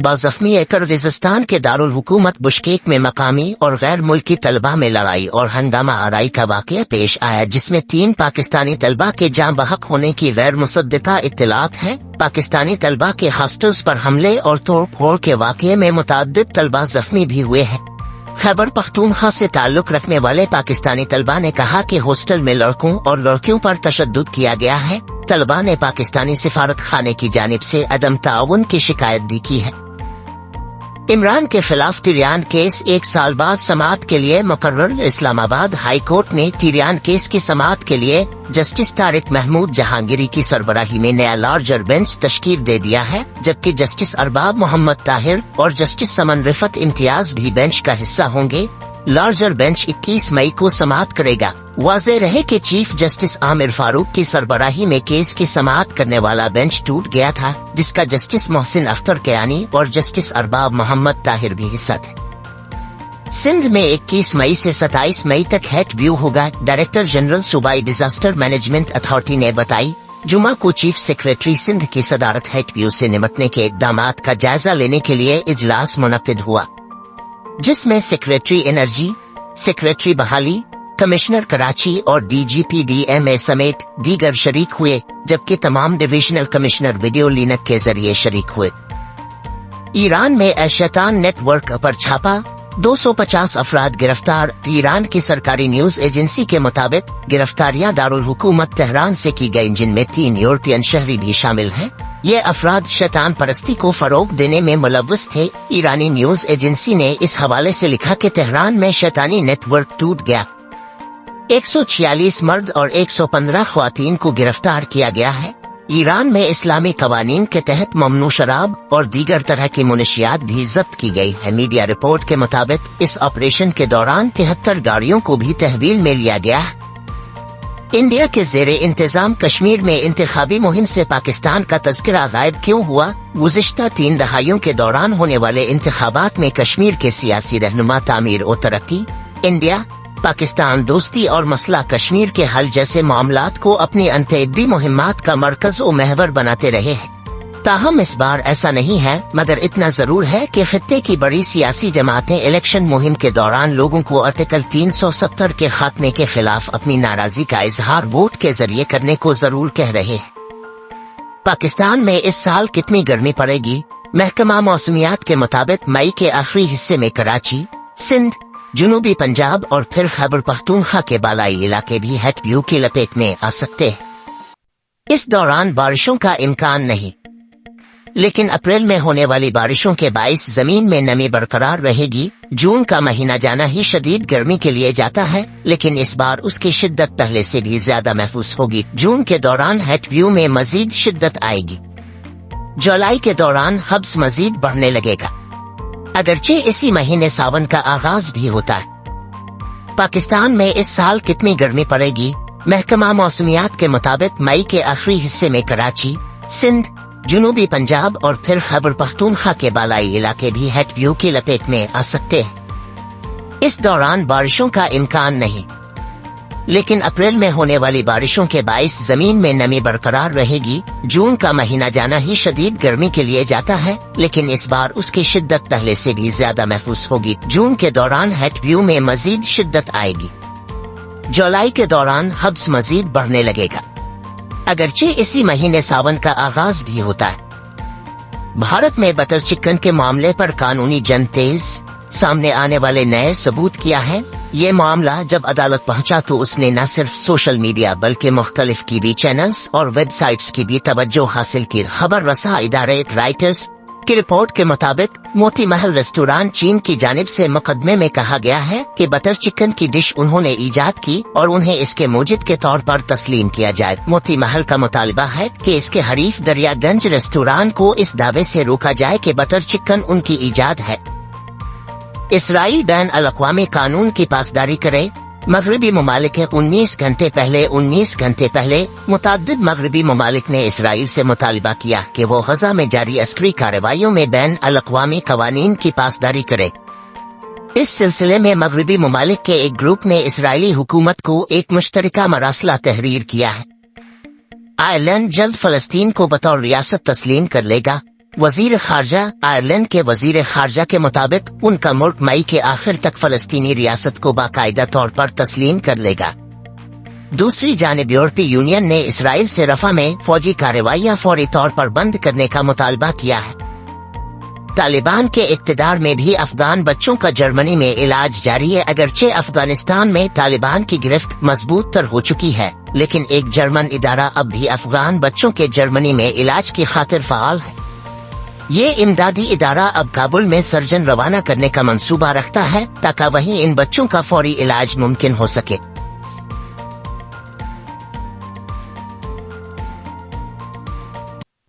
तलबा जख्मी किर्गिज़स्तान के दारुल हुकूमत बिश्केक में मकामी और गैर मुल्की तलबा में लड़ाई और हंगामा आराई का वाक़या पेश आया, जिसमें 3 पाकिस्तानी तलबा के जाँ बहक होने की गैर मुसद्दक़ा इत्तलात है। पाकिस्तानी तलबा के हॉस्टल्स पर हमले और तोड़ फोड़ के वाक़ये में मुतअद्दिद तलबा जख्मी भी हुए हैं। खैबर पख्तूनख्वा से ताल्लुक रखने वाले पाकिस्तानी तलबा ने कहा कि हॉस्टल में लड़कों और लड़कियों पर तशद्दुद किया गया है। तलबा ने पाकिस्तानी सिफारत खाने की जानिब से अदम ताउन की शिकायत दी की है। इमरान के खिलाफ तिरियान केस 1 साल बाद समाअत के लिए मुकर्रर। इस्लामाबाद हाई कोर्ट ने तिरियान केस की समाअत के लिए जस्टिस तारिक महमूद जहांगीरी की सरबराही में नया लार्जर बेंच तश्कील दे दिया है, जबकि जस्टिस अरबाब मोहम्मद ताहिर और जस्टिस समन रिफत इम्तियाज भी बेंच का हिस्सा होंगे। लार्जर बेंच 21 मई को समाअत करेगा। वाज़ेह रहे कि चीफ जस्टिस आमिर फारूक की सरबराही में केस की समाअत करने वाला बेंच टूट गया था, जिसका जस्टिस मोहसिन अख्तर कयानी और जस्टिस अरबाब मोहम्मद ताहिर भी हिस्सा थे। सिंध में 21 मई से 27 मई तक हेट व्यू होगा। डायरेक्टर जनरल सूबाई डिजास्टर मैनेजमेंट अथॉरिटी ने बताई, जुमा को चीफ सेक्रेटरी सिंध की सदारत हेट व्यू से निपटने के इक़दामात का जायजा लेने के लिए इजलास मुनक्किद हुआ, जिसमें सेक्रेटरी एनर्जी, सेक्रेटरी बहाली, कमिश्नर कराची और डीजीपी डीएमए समेत दीगर शरीक हुए, जबकि तमाम डिविजनल कमिश्नर वीडियो लिंक के जरिए शरीक हुए। ईरान में एशैतान नेटवर्क पर छापा, 250 अफराद गिरफ्तार। ईरान की सरकारी न्यूज एजेंसी के मुताबिक गिरफ्तारियां दारुल हुकूमत तेहरान से की गईं, जिनमें 3 यूरोपियन शहरी भी शामिल हैं। ये अफराद शैतान परस्ती को फरोग देने में मुलव्वस थे। ईरानी न्यूज एजेंसी ने इस हवाले से लिखा कि तेहरान में शैतानी नेटवर्क टूट गया। 146 मर्द और 115 ख्वातीन को गिरफ्तार किया गया है। ईरान में इस्लामी कवानीन के तहत ममनू शराब और दीगर तरह की मुनशियात भी जब्त की गई है। मीडिया रिपोर्ट के मुताबिक इस ऑपरेशन के दौरान 73 गाड़ियों को भी तहवील में लिया गया है। इंडिया के ज़ेरे इंतजाम कश्मीर में इंतखाबी मुहिम से पाकिस्तान का तज़किरा गायब क्यों हुआ? गुज़िश्ता 3 दहाइयों के दौरान होने वाले इंतखाबात में कश्मीर के सियासी रहनुमा तामीर और तरक्की, इंडिया पाकिस्तान दोस्ती और मसला कश्मीर के हल जैसे मामलात को अपनी अंतर्राष्ट्रीय मुहिम्मात का मरकज और महवर बनाते रहे हैं। ताहम इस बार ऐसा नहीं है, मगर इतना जरूर है कि खित्ते की बड़ी सियासी जमातें इलेक्शन मुहिम के दौरान लोगों को आर्टिकल 370 के खात्मे के खिलाफ अपनी नाराजगी का इजहार वोट के जरिए करने को जरूर कह रहे हैं। पाकिस्तान में इस साल कितनी गर्मी पड़ेगी? महकमा मौसमियात के मुताबिक मई के आखिरी हिस्से में कराची, सिंध, जुनूबी पंजाब और फिर खैबर पख्तूनख्वा के बालाई इलाके भी हेट व्यू की लपेट में आ सकते हैं। इस दौरान बारिशों का इम्कान नहीं, लेकिन अप्रैल में होने वाली बारिशों के बाइस जमीन में नमी बरकरार रहेगी। जून का महीना जाना ही शदीद गर्मी के लिए जाता है, लेकिन इस बार उसकी शिद्दत पहले से भी ज्यादा महसूस होगी। जून के दौरान हेट व्यू में मजीद शिद्दत आएगी। जुलाई के दौरान हब्स मजीद बढ़ने लगेगा, अगरचे इसी महीने सावन का आगाज भी होता है। पाकिस्तान में इस साल कितनी गर्मी पड़ेगी? महकमा मौसमियात के मुताबिक मई के आखिरी हिस्से में कराची, सिंध, जुनूबी पंजाब और फिर खैबर पख्तूनख्वा के बालाई इलाके भी हेट व्यू की लपेट में आ सकते हैं। इस दौरान बारिशों का इम्कान नहीं, लेकिन अप्रैल में होने वाली बारिशों के बाइस जमीन में नमी बरकरार रहेगी। जून का महीना जाना ही शदीद गर्मी के लिए जाता है, लेकिन इस बार उसकी शिद्दत पहले से भी ज्यादा महसूस होगी। जून के दौरान हेट व्यू में मजीद शिद्दत आएगी। जुलाई के दौरान हब्स मजीद बढ़ने लगेगा, अगरचे इसी महीने सावन का आगाज भी होता है। भारत में बटर चिकन के मामले पर कानूनी जंग तेज, सामने आने वाले नए सबूत किया है। ये मामला जब अदालत पहुंचा तो उसने न सिर्फ सोशल मीडिया बल्कि मुख्तलिफ टीवी चैनल्स और वेबसाइट्स की भी तवज्जो हासिल की। खबर रसा इदारे राइटर्स की रिपोर्ट के मुताबिक मोती महल रेस्टोरेंट चीन की जानिब से मुकदमे में कहा गया है कि बटर चिकन की डिश उन्होंने ईजाद की और उन्हें इसके मूजिद के तौर पर तस्लीम किया जाए। मोती महल का मुतालबा है कि इसके हरीफ दरियागंज रेस्टोरेंट को इस दावे से रोका जाए कि बटर चिकन उनकी ईजाद है। इसराइल बैन अल-अक़वामी कानून की पासदारी करे। मगरबी ममालिक 19 घंटे पहले मुतअद्दिद मगरबी ममालिक ने इसराइल से मुतालबा किया कि वो गजा में जारी अस्करी कार्रवाइयों में बैन अल-अक़वामी कवानीन की पासदारी करे। इस सिलसिले में मगरबी ममालिक के एक ग्रुप ने इसराइली हुकूमत को एक मुश्तरका मरासला तहरीर किया है। आयरलैंड जल्द फलस्तीन को बतौर रियासत तस्लीम कर लेगा। वजीर खारजा आयरलैंड के वजीर खारजा के मुताबिक उनका मुल्क मई के आखिर तक फलस्तीनी रियासत को बाकायदा तौर पर तस्लीम कर लेगा। दूसरी जानिब यूरोपीय यूनियन ने इसराइल से रफा में फौजी कार्रवाइयां फौरी तौर पर बंद करने का मुतालबा किया है। तालिबान के इक़्तिदार में भी अफगान बच्चों का जर्मनी में इलाज जारी है। अगरचे अफगानिस्तान में तालिबान की गिरफ्त मजबूत तर हो चुकी है, लेकिन एक जर्मन इदारा अब भी अफगान बच्चों के जर्मनी में इलाज की खातिर फ़ाल है। ये इमदादी इदारा अब काबुल में सर्जन रवाना करने का मंसूबा रखता है ताकि वहीं इन बच्चों का फौरी इलाज मुमकिन हो सके।